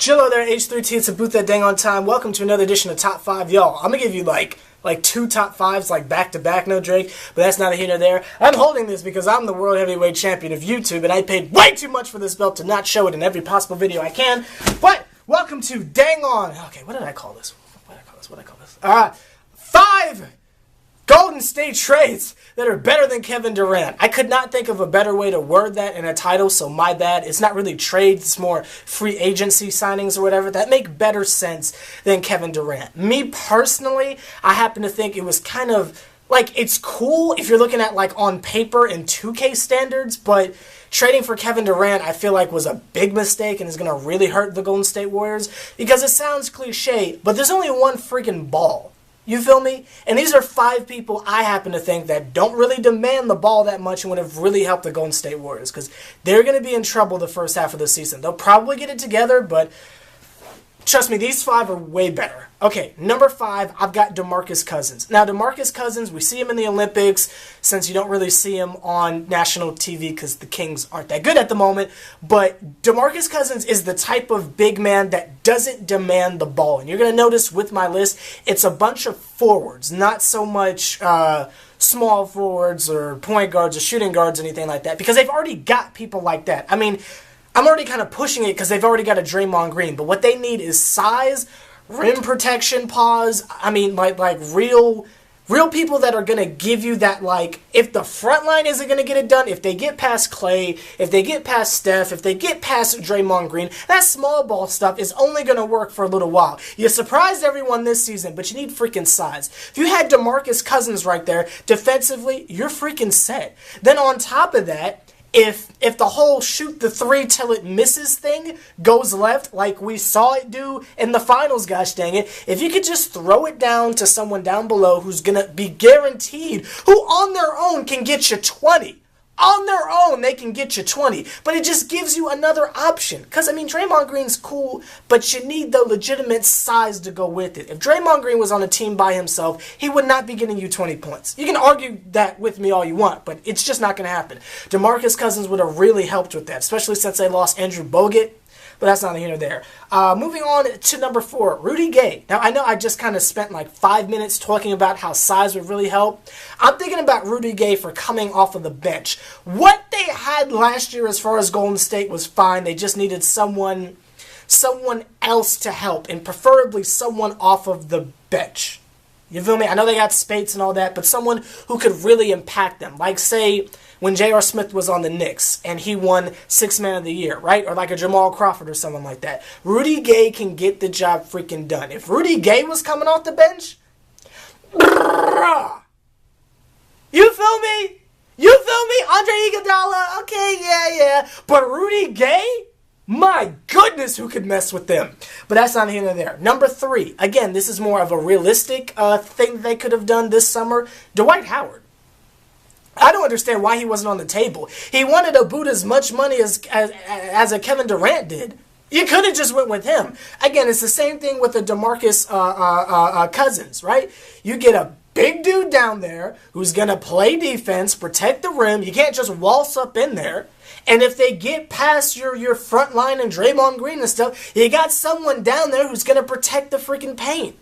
Chillo there, H+III+T. It's a boot that dang on time. Welcome to another edition of Top 5. Y'all, I'm going to give you like two top 5s, like back-to-back, no Drake, but that's neither here nor there. I'm holding this because I'm the World Heavyweight Champion of YouTube, and I paid way too much for this belt to not show it in every possible video I can. But, welcome to Dang On. Okay, what did I call this? What did I call this? 5 Golden State trades that are better than Kevin Durant. I could not think of a better way to word that in a title, so my bad. It's not really trades, it's more free agency signings or whatever that make better sense than Kevin Durant. Me personally, I happen to think it was kind of like, it's cool if you're looking at like on paper and 2K standards, but trading for Kevin Durant I feel like was a big mistake and is going to really hurt the Golden State Warriors because it sounds cliche, but there's only one freaking ball. You feel me? And these are 5 people I happen to think that don't really demand the ball that much and would have really helped the Golden State Warriors because they're going to be in trouble the first half of the season. They'll probably get it together, but trust me, these 5 are way better. Okay, number 5, I've got DeMarcus Cousins. Now, DeMarcus Cousins, we see him in the Olympics since you don't really see him on national TV because the Kings aren't that good at the moment. But DeMarcus Cousins is the type of big man that doesn't demand the ball. And you're going to notice with my list, it's a bunch of forwards, not so much small forwards or point guards or shooting guards or anything like that because they've already got people like that. I mean, I'm already kind of pushing it because they've already got a Draymond Green, but what they need is size, rim protection, pause. I mean, like real people that are going to give you that, like, if the front line isn't going to get it done, if they get past Clay, if they get past Steph, if they get past Draymond Green, that small ball stuff is only going to work for a little while. You surprised everyone this season, but you need freaking size. If you had DeMarcus Cousins right there, defensively, you're freaking set. Then on top of that, if the whole shoot the 3 till it misses thing goes left like we saw it do in the finals, gosh dang it, if you could just throw it down to someone down below who's going to be guaranteed, who on their own can get you 20. On their own, they can get you 20. But it just gives you another option. Because, I mean, Draymond Green's cool, but you need the legitimate size to go with it. If Draymond Green was on a team by himself, he would not be getting you 20 points. You can argue that with me all you want, but it's just not going to happen. DeMarcus Cousins would have really helped with that, especially since they lost Andrew Bogut. But that's neither here nor there. Moving on to number 4, Rudy Gay. Now, I know I just kind of spent like 5 minutes talking about how size would really help. I'm thinking about Rudy Gay for coming off of the bench. What they had last year as far as Golden State was fine. They just needed someone else to help, and preferably someone off of the bench. You feel me? I know they got Spates and all that, but someone who could really impact them. Like, say, when J.R. Smith was on the Knicks and he won 6th Man of the Year, right? Or like a Jamal Crawford or someone like that. Rudy Gay can get the job freaking done. If Rudy Gay was coming off the bench, you feel me? You feel me? Andre Iguodala, okay, yeah. But Rudy Gay? My goodness, who could mess with them? But that's not here nor there. Number 3. Again, this is more of a realistic thing they could have done this summer. Dwight Howard. I don't understand why he wasn't on the table. He wanted to boot as much money as a Kevin Durant did. You could have just went with him. Again, it's the same thing with the DeMarcus Cousins, right? You get a big dude down there who's going to play defense, protect the rim. You can't just waltz up in there. And if they get past your front line and Draymond Green and stuff, you got someone down there who's going to protect the freaking paint.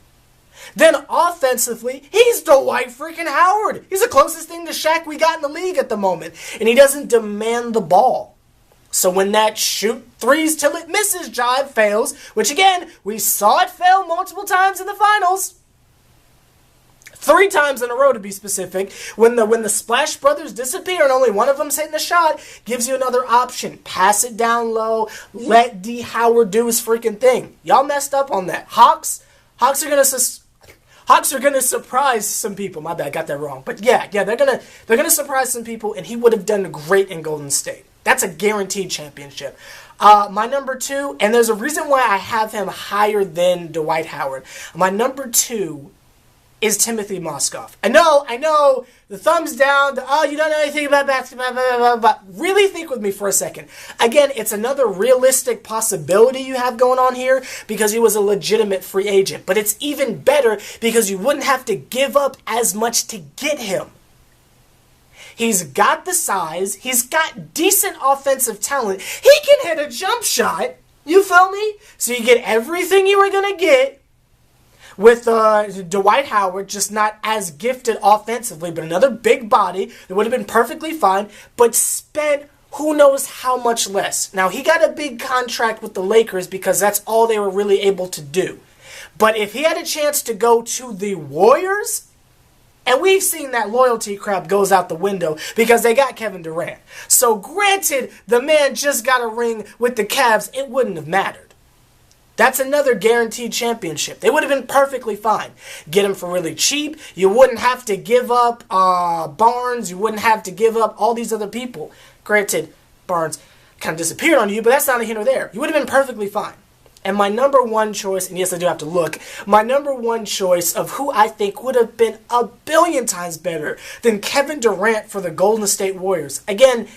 Then offensively, he's Dwight freaking Howard. He's the closest thing to Shaq we got in the league at the moment. And he doesn't demand the ball. So when that shoot 3s till it misses jive fails, which again, we saw it fail multiple times in the finals. 3 times in a row to be specific. When the Splash Brothers disappear and only one of them's hitting the shot, gives you another option. Pass it down low. Let D. Howard do his freaking thing. Y'all messed up on that. Hawks are gonna surprise some people. My bad, I got that wrong. But yeah, they're gonna surprise some people, and he would have done great in Golden State. That's a guaranteed championship. My number 2, and there's a reason why I have him higher than Dwight Howard. My number 2 is Timothy Mozgov. I know, the thumbs down, you don't know anything about basketball, but really think with me for a second. Again, it's another realistic possibility you have going on here because he was a legitimate free agent. But it's even better because you wouldn't have to give up as much to get him. He's got the size. He's got decent offensive talent. He can hit a jump shot. You feel me? So you get everything you were going to get with Dwight Howard, just not as gifted offensively, but another big body that would have been perfectly fine, but spent who knows how much less. Now, he got a big contract with the Lakers because that's all they were really able to do. But if he had a chance to go to the Warriors, and we've seen that loyalty crap goes out the window because they got Kevin Durant. So granted, the man just got a ring with the Cavs, it wouldn't have mattered. That's another guaranteed championship. They would have been perfectly fine. Get him for really cheap. You wouldn't have to give up Barnes. You wouldn't have to give up all these other people. Granted, Barnes kind of disappeared on you, but that's not a here nor there. You would have been perfectly fine. And my number one choice, and yes, I do have to look, my number one choice of who I think would have been a billion times better than Kevin Durant for the Golden State Warriors. Again,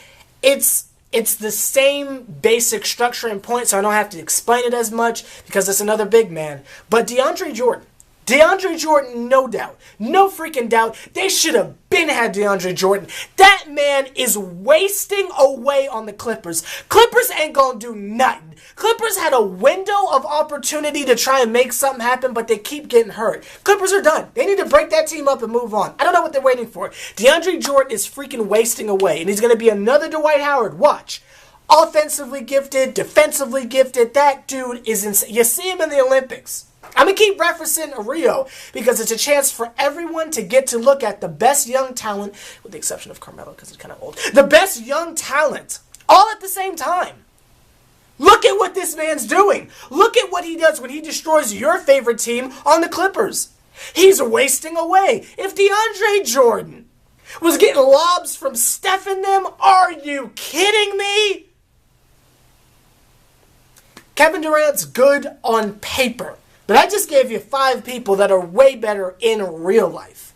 it's the same basic structure and point, so I don't have to explain it as much because it's another big man. But DeAndre Jordan, no doubt. No freaking doubt. They should have been had DeAndre Jordan. That man is wasting away on the Clippers. Clippers ain't gonna do nothing. Clippers had a window of opportunity to try and make something happen, but they keep getting hurt. Clippers are done. They need to break that team up and move on. I don't know what they're waiting for. DeAndre Jordan is freaking wasting away, and he's gonna be another Dwight Howard. Watch. Offensively gifted, defensively gifted. That dude is insane. You see him in the Olympics. I'm going to keep referencing Rio because it's a chance for everyone to get to look at the best young talent, with the exception of Carmelo because he's kind of old, the best young talent all at the same time. Look at what this man's doing. Look at what he does when he destroys your favorite team on the Clippers. He's wasting away. If DeAndre Jordan was getting lobs from Steph and them, are you kidding me? Kevin Durant's good on paper. But I just gave you 5 people that are way better in real life.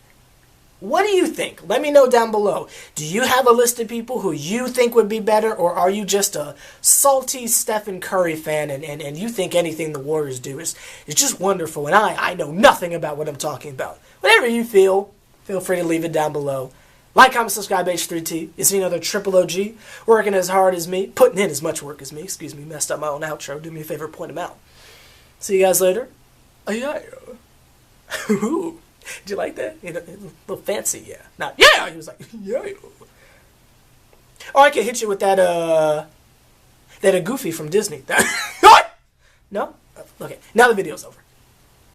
What do you think? Let me know down below. Do you have a list of people who you think would be better, or are you just a salty Stephen Curry fan and you think anything the Warriors do is just wonderful, and I know nothing about what I'm talking about? Whatever you feel free to leave it down below. Like, comment, subscribe, H+III+T. You see another triple OG working as hard as me, putting in as much work as me. Excuse me, messed up my own outro. Do me a favor, point him out. See you guys later. Oh, yeah. Did you like that? You know, a little fancy, yeah. Not, yeah! He was like, yeah. Or I could hit you with that a Goofy from Disney. No? Okay, now the video's over.